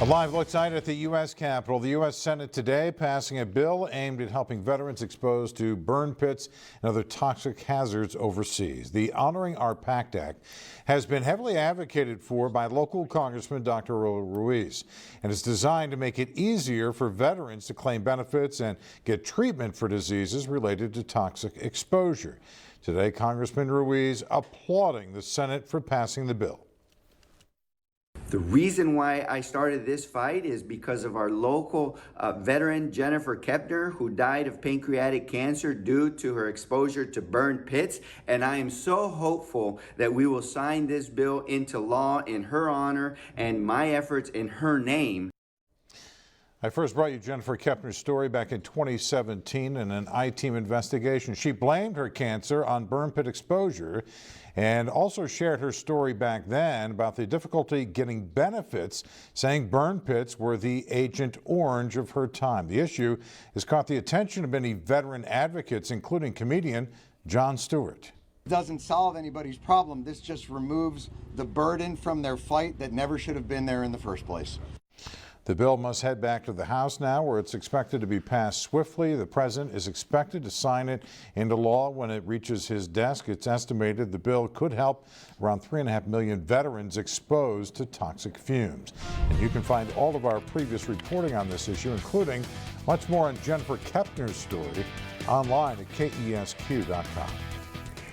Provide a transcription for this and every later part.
A live look tonight at the U.S. Capitol. The U.S. Senate today passing a bill aimed at helping veterans exposed to burn pits and other toxic hazards overseas. The Honoring Our Pact Act has been heavily advocated for by local Congressman Dr. Ruiz, and is designed to make it easier for veterans to claim benefits and get treatment for diseases related to toxic exposure. Today, Congressman Ruiz applauding the Senate for passing the bill. The reason why I started this fight is because of our local veteran, Jennifer Kepner, who died of pancreatic cancer due to her exposure to burned pits. And I am so hopeful that we will sign this bill into law in her honor and my efforts in her name. I first brought you Jennifer Kepner's story back in 2017 in an I-Team investigation. She blamed her cancer on burn pit exposure and also shared her story back then about the difficulty getting benefits, saying burn pits were the Agent Orange of her time. The issue has caught the attention of many veteran advocates, including comedian Jon Stewart. It doesn't solve anybody's problem. This just removes the burden from their fight that never should have been there in the first place. The bill must head back to the House now, where it's expected to be passed swiftly. The president is expected to sign it into law when it reaches his desk. It's estimated the bill could help around 3.5 million veterans exposed to toxic fumes. And you can find all of our previous reporting on this issue, including much more on Jennifer Kepner's story, online at KESQ.com.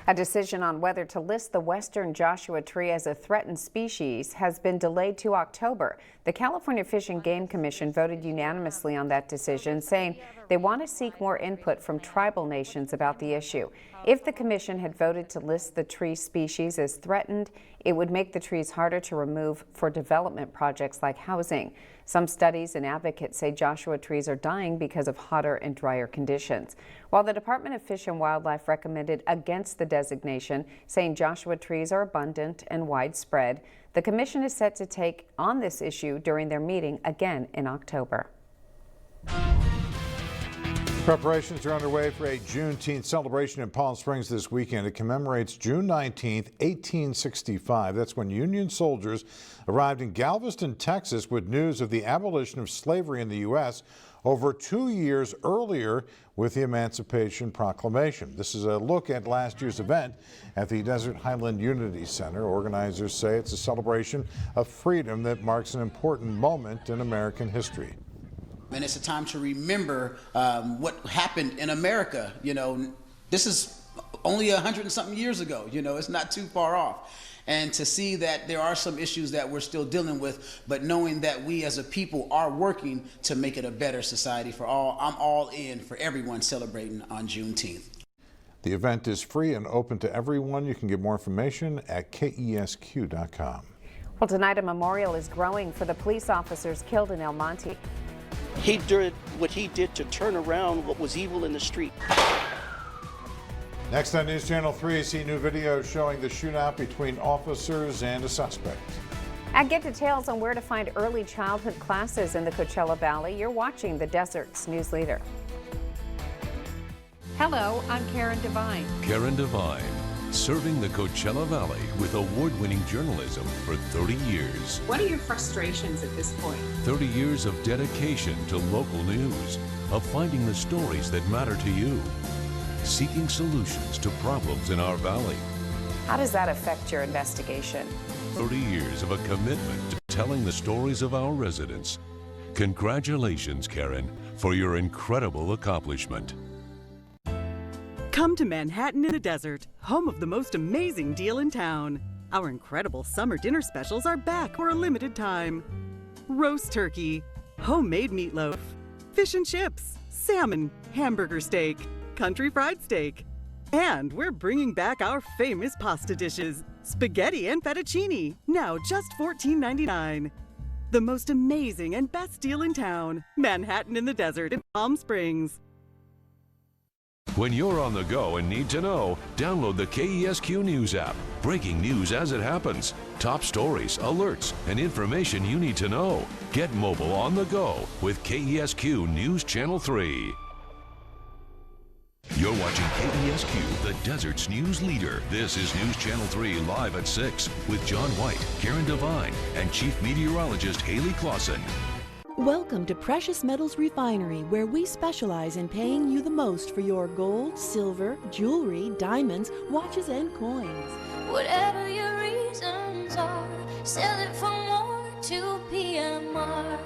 A decision on whether to list the western Joshua tree as a threatened species has been delayed to October. The California Fish and Game Commission voted unanimously on that decision, saying they want to seek more input from tribal nations about the issue. If the commission had voted to list the tree species as threatened, it would make the trees harder to remove for development projects like housing. Some studies and advocates say Joshua trees are dying because of hotter and drier conditions. While the Department of Fish and Wildlife recommended against the designation, saying Joshua trees are abundant and widespread, the commission is set to take on this issue during their meeting again in October. Preparations are underway for a Juneteenth celebration in Palm Springs this weekend. It commemorates June 19th, 1865. That's when Union soldiers arrived in Galveston, Texas, with news of the abolition of slavery in the U.S. over 2 years earlier with the Emancipation Proclamation. This is a look at last year's event at the Desert Highland Unity Center. Organizers say it's a celebration of freedom that marks an important moment in American history. And it's a time to remember what happened in America. You know, this is only 100 and something years ago. You know, it's not too far off. And to see that there are some issues that we're still dealing with, but knowing that we as a people are working to make it a better society for all. I'm all in for everyone celebrating on Juneteenth. The event is free and open to everyone. You can get more information at KESQ.com. Well, tonight a memorial is growing for the police officers killed in El Monte. He did what he did to turn around what was evil in the street. Next on News Channel 3, see new video showing the shootout between officers and a suspect. And get details on where to find early childhood classes in the Coachella Valley. You're watching the Desert's News Leader. Hello, I'm Karen Devine. Karen Devine, serving the Coachella Valley with award-winning journalism for 30 years. What are your frustrations at this point? 30 years of dedication to local news, of finding the stories that matter to you, seeking solutions to problems in our valley. How does that affect your investigation? 30 years of a commitment to telling the stories of our residents. Congratulations, Karen, for your incredible accomplishment. Come to Manhattan in the Desert, home of the most amazing deal in town. Our incredible summer dinner specials are back for a limited time. Roast turkey, homemade meatloaf, fish and chips, salmon, hamburger steak, country fried steak. And we're bringing back our famous pasta dishes, spaghetti and fettuccine, now just $14.99. The most amazing and best deal in town, Manhattan in the Desert in Palm Springs. When you're on the go and need to know, download the KESQ News app. Breaking news as it happens. Top stories, alerts, and information you need to know. Get mobile on the go with KESQ News Channel 3. You're watching KESQ, the desert's news leader. This is News Channel 3 live at 6 with John White, Karen Devine, and Chief Meteorologist Haley Clausen. Welcome to Precious Metals Refinery, where we specialize in paying you the most for your gold, silver, jewelry, diamonds, watches, and coins. Whatever your reasons are, sell it for more to PMR.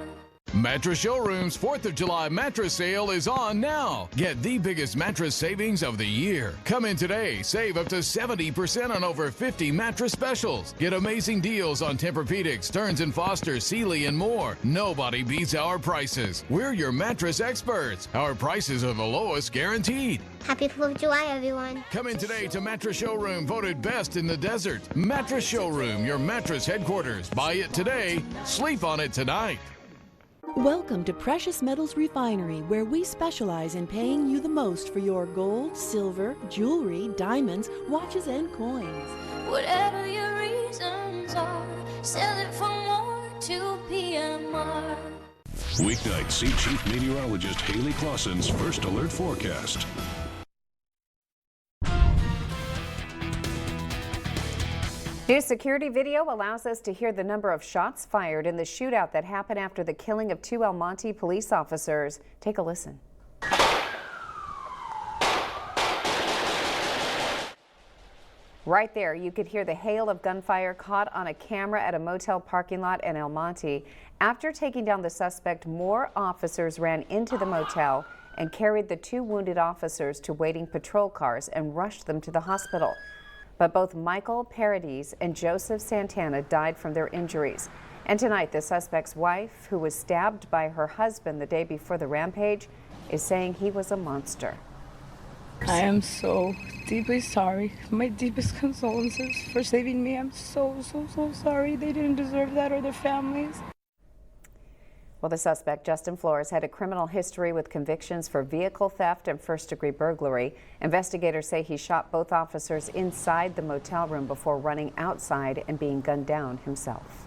Mattress Showroom's 4th of July mattress sale is on now. Get the biggest mattress savings of the year. Come in today, save up to 70% on over 50 mattress specials. Get amazing deals on Tempur-Pedic, Stearns & Foster, Sealy, and more. Nobody beats our prices. We're your mattress experts. Our prices are the lowest guaranteed. Happy 4th of July, everyone. Come in today to Mattress Showroom, voted best in the desert. Mattress Showroom, your mattress headquarters. Buy it today, sleep on it tonight. Welcome to Precious Metals Refinery, where we specialize in paying you the most for your gold, silver, jewelry, diamonds, watches, and coins. Whatever your reasons are, sell it for more to PMR. Weeknights, see Chief Meteorologist Haley Clausen's First Alert Forecast. New security video allows us to hear the number of shots fired in the shootout that happened after the killing of 2 El Monte police officers. Take a listen. Right there, you could hear the hail of gunfire caught on a camera at a motel parking lot in El Monte. After taking down the suspect, more officers ran into the motel and carried the 2 wounded officers to waiting patrol cars and rushed them to the hospital. But both Michael Paradis and Joseph Santana died from their injuries. And tonight, the suspect's wife, who was stabbed by her husband the day before the rampage, is saying he was a monster. I am so deeply sorry. My deepest condolences for saving me. I'm so sorry. They didn't deserve that, or their families. Well, the suspect, Justin Flores, had a criminal history with convictions for vehicle theft and first-degree burglary. Investigators say he shot both officers inside the motel room before running outside and being gunned down himself.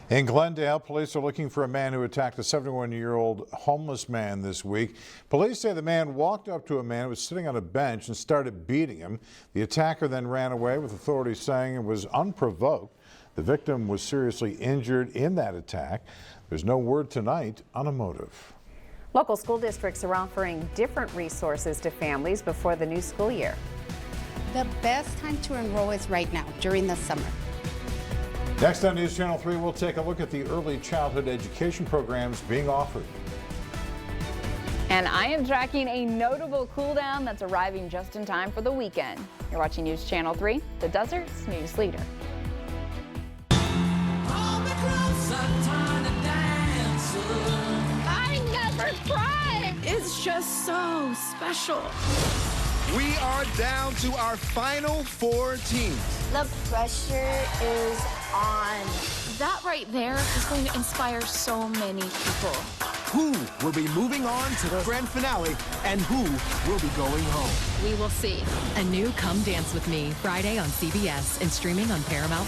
In Glendale, police are looking for a man who attacked a 71-year-old homeless man this week. Police say the man walked up to a man who was sitting on a bench and started beating him. The attacker then ran away, with authorities saying it was unprovoked. The victim was seriously injured in that attack. There's no word tonight on a motive. Local school districts are offering different resources to families before the new school year. The best time to enroll is right now, during the summer. Next on News Channel 3, we'll take a look at the early childhood education programs being offered. And I am tracking a notable cool down that's arriving just in time for the weekend. You're watching News Channel 3, the desert's news leader. I never cried. It's just so special. We are down to our final 4 teams. The pressure is on. That right there is going to inspire so many people. Who will be moving on to the grand finale and who will be going home? We will see. A new Come Dance With Me, Friday on CBS and streaming on Paramount+.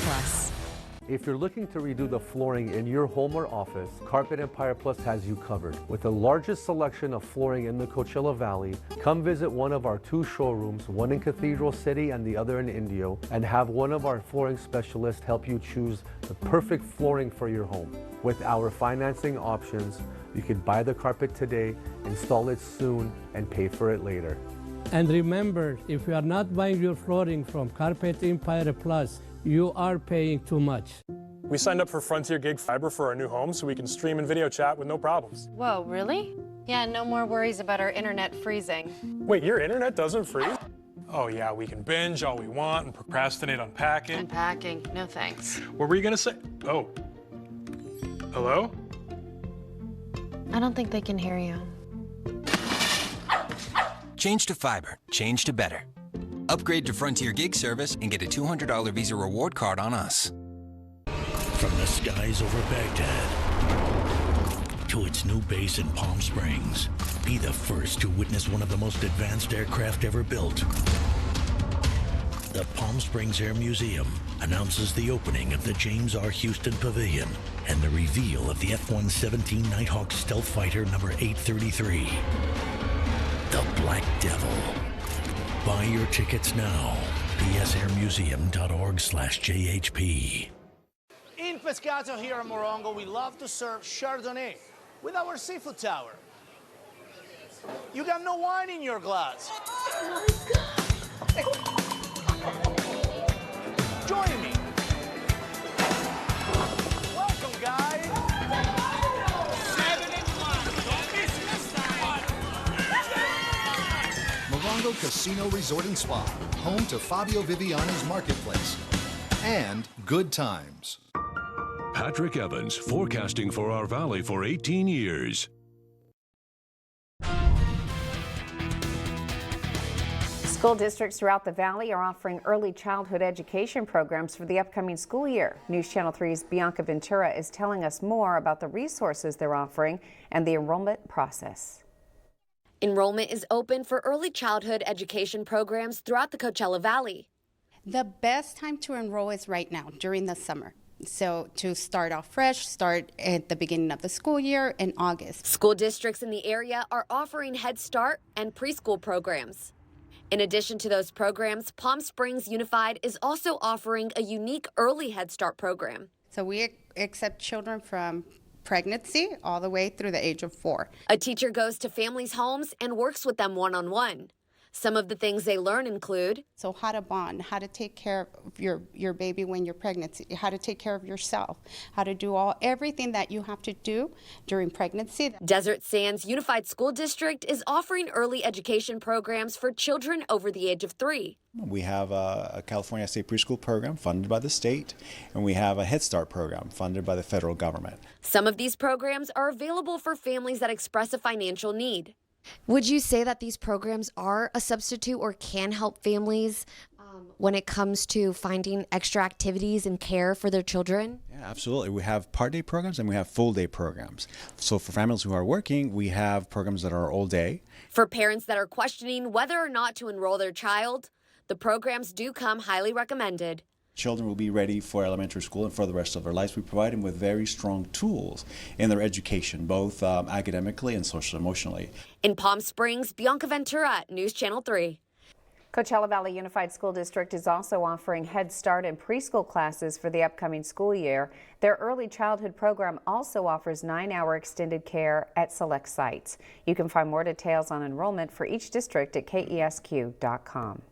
If you're looking to redo the flooring in your home or office, Carpet Empire Plus has you covered. With the largest selection of flooring in the Coachella Valley, come visit one of our 2 showrooms, one in Cathedral City and the other in Indio, and have one of our flooring specialists help you choose the perfect flooring for your home. With our financing options, you can buy the carpet today, install it soon, and pay for it later. And remember, if you are not buying your flooring from Carpet Empire Plus, you are paying too much. We signed up for Frontier Gig Fiber for our new home so we can stream and video chat with no problems. Whoa, really? Yeah, no more worries about our internet freezing. Wait, your internet doesn't freeze? Oh yeah, we can binge all we want and procrastinate on packing. Unpacking, no thanks. What were you gonna say? Oh. Hello? I don't think they can hear you. Change to fiber, change to better. Upgrade to Frontier Gig service and get a $200 Visa reward card on us. From the skies over Baghdad to its new base in Palm Springs, be the first to witness one of the most advanced aircraft ever built. The Palm Springs Air Museum announces the opening of the James R. Houston Pavilion and the reveal of the F-117 Nighthawk stealth fighter number 833. The Black Devil. Buy your tickets now. psairmuseum.org/JHP. In Pescato here in Morongo, we love to serve Chardonnay with our seafood tower. You got no wine in your glass. Oh my God. Join me. Welcome, guys. 7 and 1. Morongo Casino Resort and Spa, home to Fabio Viviano's Marketplace. And good times. Patrick Evans, forecasting for our valley for 18 years. School districts throughout the valley are offering early childhood education programs for the upcoming school year. News Channel 3's Bianca Ventura is telling us more about the resources they're offering and the enrollment process. Enrollment is open for early childhood education programs throughout the Coachella Valley. The best time to enroll is right now, during the summer. So to start off fresh, start at the beginning of the school year in August. School districts in the area are offering Head Start and preschool programs. In addition to those programs, Palm Springs Unified is also offering a unique early Head Start program. So we accept children from pregnancy all the way through the age of 4. A teacher goes to families' homes and works with them one-on-one. Some of the things they learn include how to bond, how to take care of your baby when you're pregnant, how to take care of yourself, how to do everything that you have to do during pregnancy. Desert Sands Unified School District is offering early education programs for children over the age of 3. We have a California State Preschool program funded by the state, and we have a Head Start program funded by the federal government. Some of these programs are available for families that express a financial need. Would you say that these programs are a substitute or can help families when it comes to finding extra activities and care for their children? Yeah, absolutely. We have part-day programs and we have full-day programs. So for families who are working, we have programs that are all day. For parents that are questioning whether or not to enroll their child, the programs do come highly recommended. Children will be ready for elementary school and for the rest of their lives. We provide them with very strong tools in their education, both academically and social-emotionally. In Palm Springs, Bianca Ventura, News Channel 3. Coachella Valley Unified School District is also offering Head Start and preschool classes for the upcoming school year. Their early childhood program also offers 9-hour extended care at select sites. You can find more details on enrollment for each district at KESQ.com.